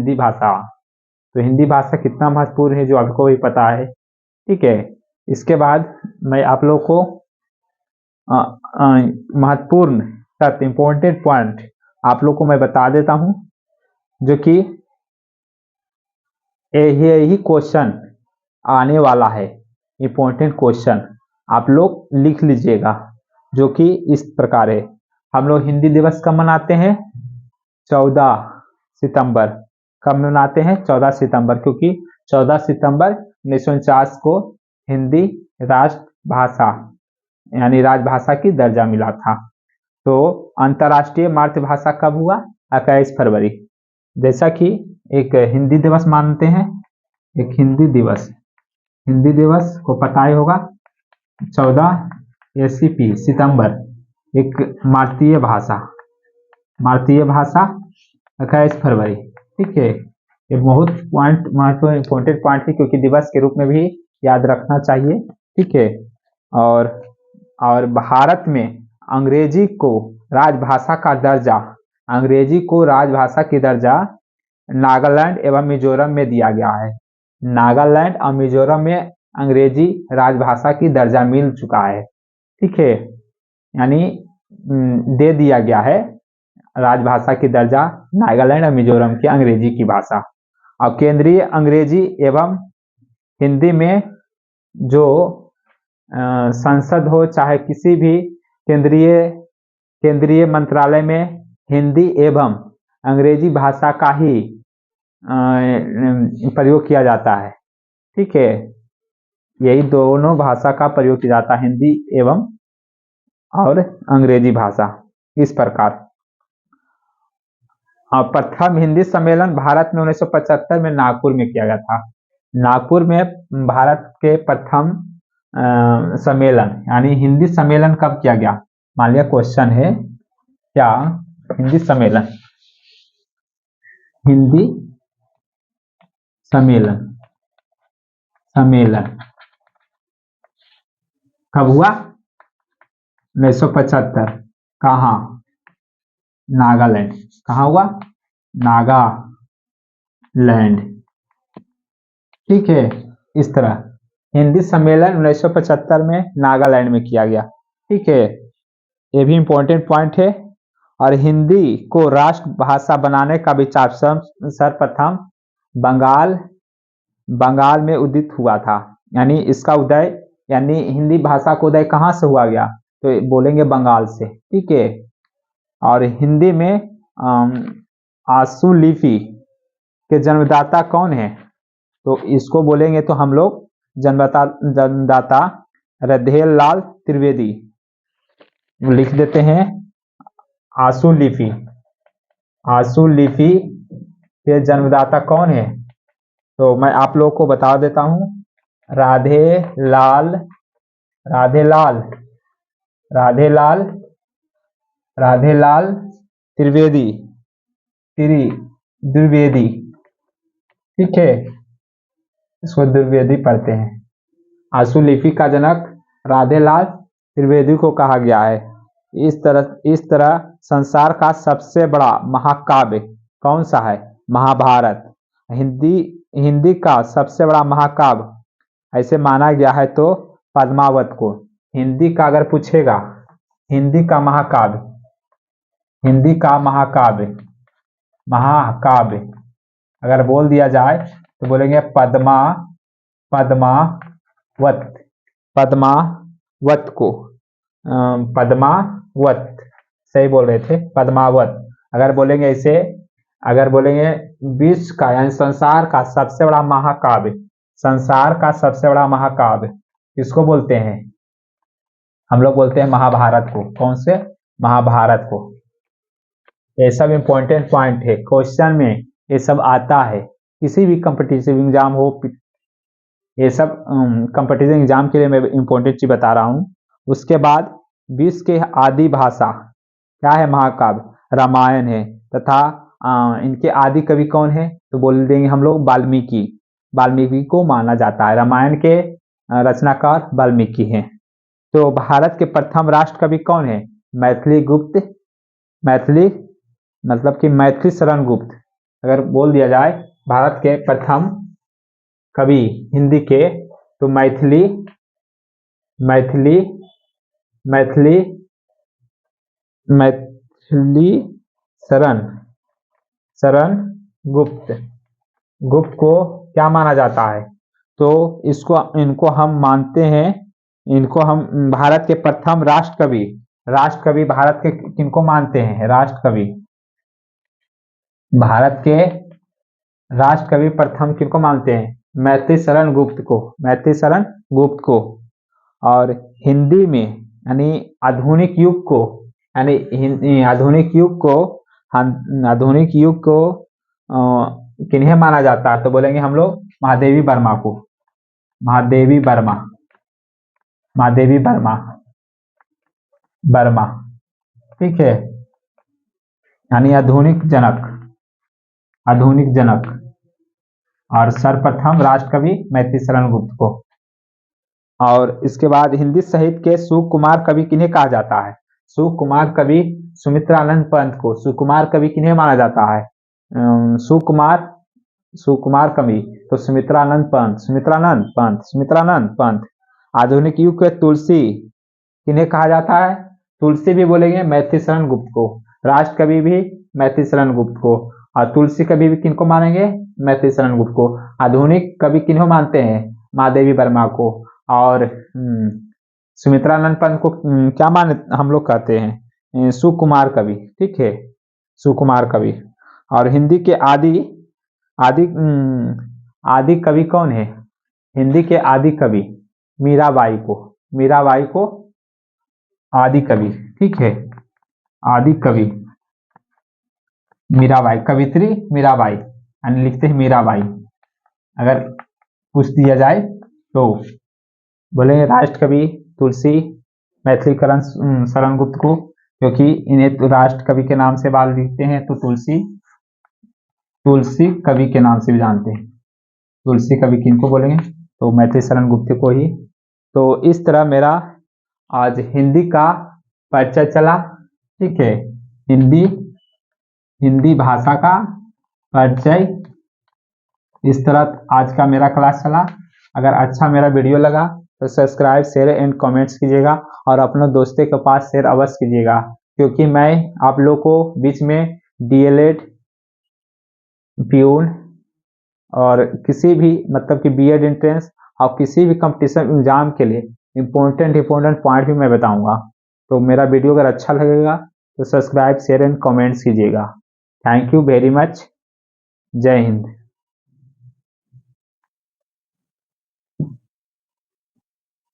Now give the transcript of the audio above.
हिंदी भाषा। तो हिंदी भाषा कितना महत्वपूर्ण है जो आपको भी पता है, ठीक है। इसके बाद मैं आप लोग को महत्वपूर्ण तथ्य इम्पोर्टेंट पॉइंट आप लोग को मैं बता देता हूं, जो कि यही क्वेश्चन आने वाला है। इम्पोर्टेंट क्वेश्चन आप लोग लिख लीजिएगा, जो कि इस प्रकार है। हम लोग हिंदी दिवस कब मनाते हैं? 14 सितंबर। कब मनाते हैं? 14 सितंबर, क्योंकि 14 सितंबर 1949 को हिंदी राष्ट्रभाषा यानी राजभाषा की दर्जा मिला था। तो अंतर्राष्ट्रीय मातृभाषा कब हुआ? 21 फरवरी। जैसा कि एक हिंदी दिवस मानते हैं, एक हिंदी दिवस को पता ही होगा 14 सितंबर। एक मातृभाषा 21 फरवरी, ठीक है। ये बहुत महत्वपूर्ण इम्पोर्टेंट पॉइंट है, क्योंकि दिवस के रूप में भी याद रखना चाहिए, ठीक है। और भारत में अंग्रेजी को राजभाषा की दर्जा नागालैंड एवं मिजोरम में दिया गया है। नागालैंड और मिजोरम में अंग्रेजी राजभाषा की दर्जा मिल चुका है, ठीक है। यानी दे दिया गया है राजभाषा की दर्जा नागालैंड और मिजोरम की अंग्रेजी की भाषा। और केंद्रीय अंग्रेजी एवं हिंदी में जो संसद हो, चाहे किसी भी केंद्रीय मंत्रालय में हिंदी एवं अंग्रेजी भाषा का ही प्रयोग किया जाता है, ठीक है। यही दोनों भाषा का प्रयोग किया जाता है, हिंदी एवं और अंग्रेजी भाषा, इस प्रकार। प्रथम हिंदी सम्मेलन भारत में 1975 में नागपुर में किया गया था। नागपुर में भारत के प्रथम सम्मेलन यानी हिंदी सम्मेलन कब किया गया? मान लिया क्वेश्चन है, क्या हिंदी सम्मेलन कब हुआ? 1975। कहाँ? नागालैंड। कहाँ हुआ? नागालैंड, ठीक है। इस तरह हिंदी सम्मेलन 1975 में नागालैंड में किया गया, ठीक है। ये भी इम्पोर्टेंट पॉइंट है। और हिंदी को राष्ट्रभाषा बनाने का विचार सर्वप्रथम बंगाल में उदित हुआ था। यानी इसका उदय, यानी हिंदी भाषा का उदय कहाँ से हुआ गया? तो बोलेंगे बंगाल से, ठीक है। और हिंदी में आशु लिपि के जन्मदाता कौन है? तो इसको बोलेंगे तो हम लोग जन्मदाता रधेल लाल त्रिवेदी लिख देते हैं। आशु लिपि के जन्मदाता कौन है? तो मैं आप लोगों को बता देता हूं, राधे लाल त्रिवेदी, ठीक है। इसको द्विवेदी पढ़ते हैं। आशु लिपि का जनक राधेलाल त्रिवेदी को कहा गया है। इस तरह संसार का सबसे बड़ा महाकाव्य कौन सा है? महाभारत। हिंदी का सबसे बड़ा महाकाव्य ऐसे माना गया है तो पद्मावत को। हिंदी का अगर पूछेगा, हिंदी का महाकाव्य अगर बोल दिया जाए तो बोलेंगे पद्मावत को। पद्मावत सही बोल रहे थे, पद्मावत। अगर बोलेंगे इसे, अगर बोलेंगे विश्व का यानी संसार का सबसे बड़ा महाकाव्य किसको बोलते हैं? हम लोग बोलते हैं महाभारत को। कौन से? महाभारत को। ये सब इम्पोर्टेंट पॉइंट है, क्वेश्चन में ये सब आता है। किसी भी कॉम्पिटिटिव एग्जाम हो, ये सब कॉम्पिटिटिव एग्जाम के लिए मैं इम्पोर्टेंट चीज बता रहा हूँ। उसके बाद विश्व के आदि भाषा क्या है? महाकाव्य रामायण है। तथा इनके आदि कवि कौन है? तो बोल देंगे हम लोग वाल्मीकि को माना जाता है। रामायण के रचनाकार वाल्मीकि हैं। तो भारत के प्रथम राष्ट्र कवि कौन है? मैथिली मतलब कि मैथिली शरण गुप्त। अगर बोल दिया जाए भारत के प्रथम कवि हिंदी के, तो मैथिली मैथिली मैथिली मैथिली शरण शरण गुप्त गुप्त को क्या माना जाता है? तो इनको हम मानते हैं, इनको हम भारत के प्रथम राष्ट्रकवि भारत के किनको मानते हैं? राष्ट्रकवि भारत के राष्ट्रकवि प्रथम किनको मानते हैं? मैथिली शरण गुप्त को, मैथिली शरण गुप्त को। और हिंदी में यानी आधुनिक युग को, यानी आधुनिक युग को किन्हें माना जाता है? तो बोलेंगे हम लोग महादेवी वर्मा को, महादेवी वर्मा महादेवी वर्मा वर्मा ठीक है, यानी आधुनिक जनक। और सर्वप्रथम राष्ट्रकवि मैथिली शरण गुप्त को। और इसके बाद हिंदी साहित्य के सुकुमार कवि किन्हें कहा जाता है? सुकुमार कवि सुमित्रानंद पंत को, सुकुमार कवि किन्हें माना जाता है? सुकुमार कवि तो सुमित्रानंद पंत। आधुनिक युग के तुलसी किन्हें कहा जाता है? तुलसी भी बोलेंगे मैथिली शरण गुप्त को, राष्ट्रकवि भी मैथिली शरण गुप्त को, और तुलसी कवि भी किनको मानेंगे? मैथिली शरण गुप्त को। आधुनिक कवि किन्हों मानते हैं? महादेवी वर्मा को। और सुमित्रानंद पंत को क्या माने हम लोग कहते हैं? सुकुमार कवि, ठीक है, सुकुमार कवि। और हिंदी के आदि आदि कवि कौन है? हिंदी के आदि कवि मीराबाई को आदि कवि, ठीक है, आदि कवि मीराबाई, कवित्री मीराबाई, यानी लिखते हैं मीराबाई। अगर पूछ दिया जाए तो बोले राष्ट्रकवि तुलसी मैथिली शरण गुप्त को, क्योंकि इन्हें तो राष्ट्रकवि के नाम से बाल लिखते हैं, तो तुलसी कवि के नाम से भी जानते हैं। तुलसी कवि किनको बोलेंगे? तो मैथिली शरण गुप्त को ही। तो इस तरह मेरा आज हिंदी का परिचय चला, ठीक है, हिंदी भाषा का परिचय, इस तरह आज का मेरा क्लास चला। अगर अच्छा मेरा वीडियो लगा तो सब्सक्राइब, शेयर एंड कमेंट्स कीजिएगा, और अपने दोस्तों के पास शेयर अवश्य कीजिएगा, क्योंकि मैं आप लोग को बीच में डीएलएड, प्यून और किसी भी मतलब कि बीएड एंट्रेंस और किसी भी कंपटीशन एग्जाम के लिए इम्पोर्टेंट पॉइंट भी मैं बताऊंगा। तो मेरा वीडियो अगर अच्छा लगेगा तो सब्सक्राइब, शेयर एंड कमेंट्स कीजिएगा। Thank you very much. जय हिंद।